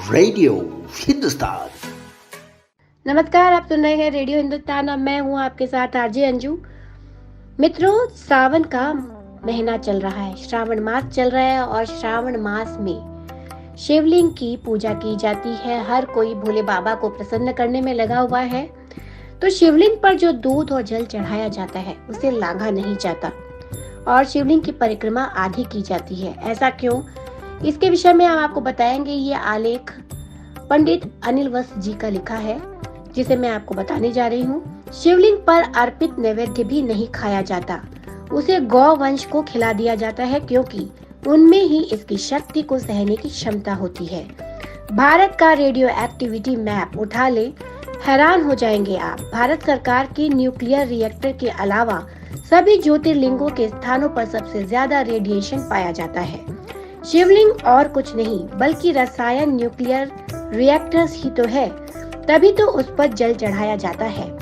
Radio Hindustan. नमस्कार, आप सुन रहे हैं रेडियो हिंदुस्तान और मैं हूं आपके साथ आरजे अंजू। मित्रों, सावन का महीना चल रहा है, श्रावण मास चल रहा है और श्रावण मास में शिवलिंग की पूजा की जाती है। हर कोई भोले बाबा को प्रसन्न करने में लगा हुआ है। तो शिवलिंग पर जो दूध और जल चढ़ाया जाता है उसे लांघा नहीं जाता और शिवलिंग की परिक्रमा आधी की जाती है। ऐसा क्यों? इसके विषय में हम आपको बताएंगे। ये आलेख पंडित अनिल वत्स जी का लिखा है, जिसे मैं आपको बताने जा रही हूँ। शिवलिंग पर अर्पित नैवेद्य भी नहीं खाया जाता, उसे गौ वंश को खिला दिया जाता है, क्योंकि उनमें ही इसकी शक्ति को सहने की क्षमता होती है। भारत का रेडियो एक्टिविटी मैप उठा ले, हैरान हो जाएंगे आप। भारत सरकार की न्यूक्लियर रिएक्टर के अलावा सभी ज्योतिर्लिंगों के स्थानों पर सबसे ज्यादा रेडिएशन पाया जाता है। शिवलिंग और कुछ नहीं बल्कि रसायन न्यूक्लियर रिएक्टर्स ही तो है, तभी तो उस पर जल चढ़ाया जाता है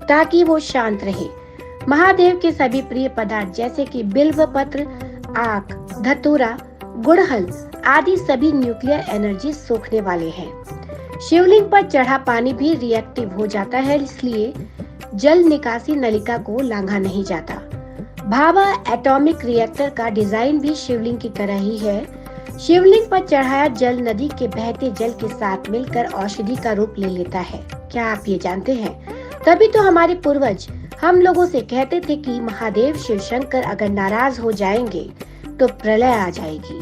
ताकि वो शांत रहे। महादेव के सभी प्रिय पदार्थ जैसे कि बिल्व पत्र, आक, धतूरा, गुड़हल आदि सभी न्यूक्लियर एनर्जी सोखने वाले हैं। शिवलिंग पर चढ़ा पानी भी रिएक्टिव हो जाता है, इसलिए जल निकासी नलिका को लांघा नहीं जाता। भाभा एटॉमिक रिएक्टर का डिजाइन भी शिवलिंग की तरह ही है। शिवलिंग पर चढ़ाया जल नदी के बहते जल के साथ मिलकर औषधि का रूप ले लेता है। क्या आप ये जानते हैं? तभी तो हमारे पूर्वज हम लोगों से कहते थे कि महादेव शिव शंकर अगर नाराज हो जाएंगे तो प्रलय आ जाएगी।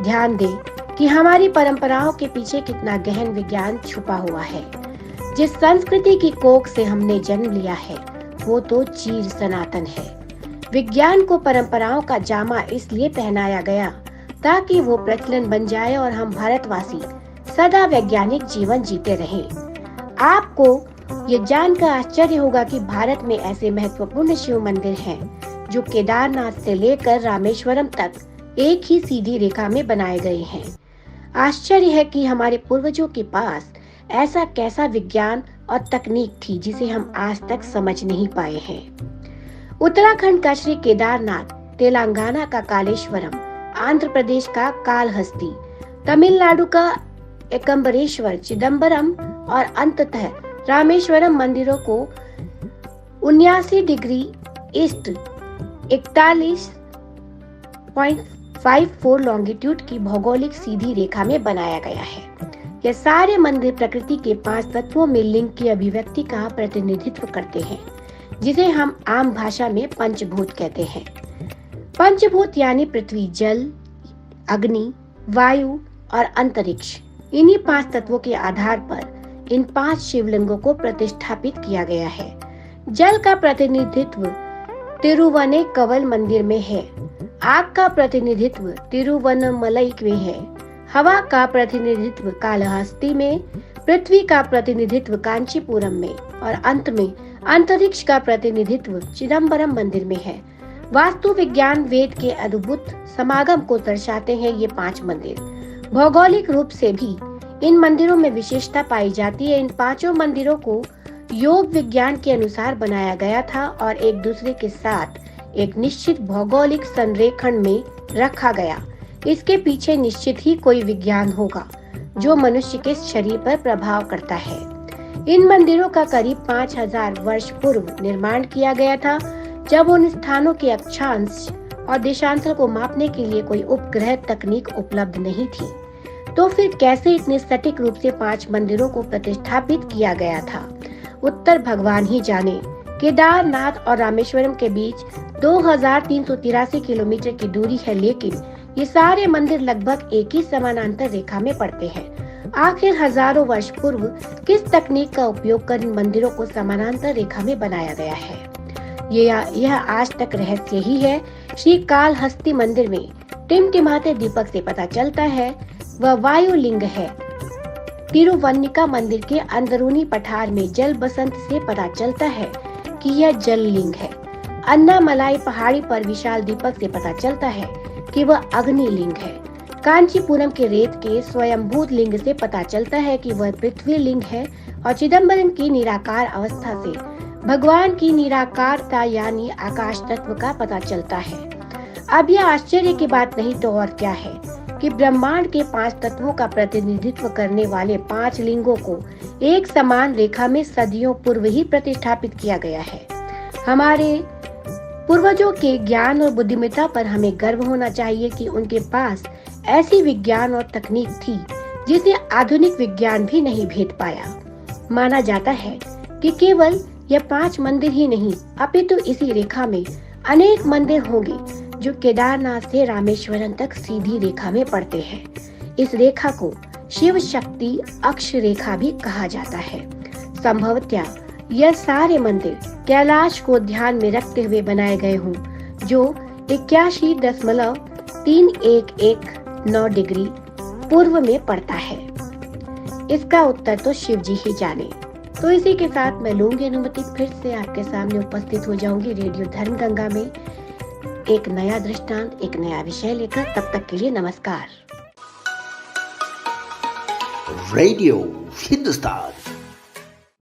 ध्यान दें कि हमारी परंपराओं के पीछे कितना गहन विज्ञान छुपा हुआ है। जिस संस्कृति की कोख से हमने जन्म लिया है वो तो चीर सनातन है। विज्ञान को परंपराओं का जामा इसलिए पहनाया गया ताकि वो प्रचलन बन जाए और हम भारतवासी सदा वैज्ञानिक जीवन जीते रहें। आपको ये जानकर आश्चर्य होगा कि भारत में ऐसे महत्वपूर्ण शिव मंदिर हैं जो केदारनाथ से लेकर रामेश्वरम तक एक ही सीधी रेखा में बनाए गए हैं। आश्चर्य है कि हमारे पूर्वजों के पास ऐसा कैसा विज्ञान और तकनीक थी जिसे हम आज तक समझ नहीं पाए हैं। उत्तराखंड का श्री केदारनाथ, तेलंगाना का कालेश्वरम, आंध्र प्रदेश का कालहस्ती, तमिलनाडु का एकम्बरेश्वर, चिदम्बरम और अंततः रामेश्वरम मंदिरों को 79 डिग्री ईस्ट 41.54 लॉन्गिट्यूड की भौगोलिक सीधी रेखा में बनाया गया है। ये सारे मंदिर प्रकृति के 5 तत्वों में लिंग की अभिव्यक्ति का प्रतिनिधित्व करते हैं, जिसे हम आम भाषा में पंचभूत कहते हैं। पंचभूत यानी पृथ्वी, जल, अग्नि, वायु और अंतरिक्ष। इन्हीं 5 तत्वों के आधार पर इन 5 शिवलिंगों को प्रतिष्ठापित किया गया है। जल का प्रतिनिधित्व तिरुवनेकवल मंदिर में है। आग का प्रतिनिधित्व तिरुवन्नमलई में है। हवा का प्रतिनिधित्व कालहस्ती में, पृथ्वी का प्रतिनिधित्व कांचीपुरम में और अंत में अंतरिक्ष का प्रतिनिधित्व चिदम्बरम मंदिर में है। वास्तु विज्ञान वेद के अद्भुत समागम को दर्शाते हैं ये 5 मंदिर। भौगोलिक रूप से भी इन मंदिरों में विशेषता पाई जाती है। इन 5 मंदिरों को योग विज्ञान के अनुसार बनाया गया था और एक दूसरे के साथ एक निश्चित भौगोलिक संरेखण में रखा गया। इसके पीछे निश्चित ही कोई विज्ञान होगा जो मनुष्य के शरीर पर प्रभाव करता है। इन मंदिरों का करीब 5000 वर्ष पूर्व निर्माण किया गया था, जब उन स्थानों के अक्षांश और देशांतर को मापने के लिए कोई उपग्रह तकनीक उपलब्ध नहीं थी। तो फिर कैसे इतने सटीक रूप से 5 मंदिरों को प्रतिष्ठापित किया गया था? उत्तर भगवान ही जाने। केदारनाथ और रामेश्वरम के बीच 2383 किलोमीटर की दूरी है, लेकिन ये सारे मंदिर लगभग एक ही समानांतर रेखा में पड़ते हैं। आखिर हजारों वर्ष पूर्व किस तकनीक का उपयोग कर इन मंदिरों को समानांतर रेखा में बनाया गया है, यह आज तक रहस्य ही है। श्री कालहस्ती मंदिर में टिमटिमाते दीपक से पता चलता है वह वायुलिंग है। तिरुवन्निका मंदिर के अंदरूनी पठार में जल बसंत से पता चलता है कि यह जल लिंग है। अन्नामलाई पहाड़ी पर विशाल दीपक से पता चलता है कि वह अग्नि लिंग है। कांचीपुरम के रेत के स्वयंभूत लिंग से पता चलता है कि वह पृथ्वी लिंग है और चिदम्बरम की निराकार अवस्था से भगवान की निराकारता यानी आकाश तत्व का पता चलता है। अब यह आश्चर्य की बात नहीं तो और क्या है। कि ब्रह्मांड के 5 तत्वों का प्रतिनिधित्व करने वाले 5 लिंगों को एक समान रेखा में सदियों पूर्व ही प्रतिष्ठापित किया गया है। हमारे पूर्वजों के ज्ञान और बुद्धिमत्ता पर हमें गर्व होना चाहिए कि उनके पास ऐसी विज्ञान और तकनीक थी जिसे आधुनिक विज्ञान भी नहीं भेद पाया। माना जाता है कि केवल यह 5 मंदिर ही नहीं, अपितु इसी रेखा में अनेक मंदिर होंगे जो केदारनाथ से रामेश्वरम तक सीधी रेखा में पड़ते हैं। इस रेखा को शिव शक्ति अक्ष रेखा भी कहा जाता है। संभवतः यह सारे मंदिर कैलाश को ध्यान में रखते हुए बनाए गए हों, जो 81.3119 डिग्री पूर्व में पड़ता है। इसका उत्तर तो शिव जी ही जाने। तो इसी के साथ मैं लूंगी अनुमति, फिर से आपके सामने उपस्थित हो जाऊंगी रेडियो धर्म गंगा में एक नया दृष्टांत, एक नया विषय लेकर। तब तक के लिए नमस्कार। रेडियो हिंदुस्तान।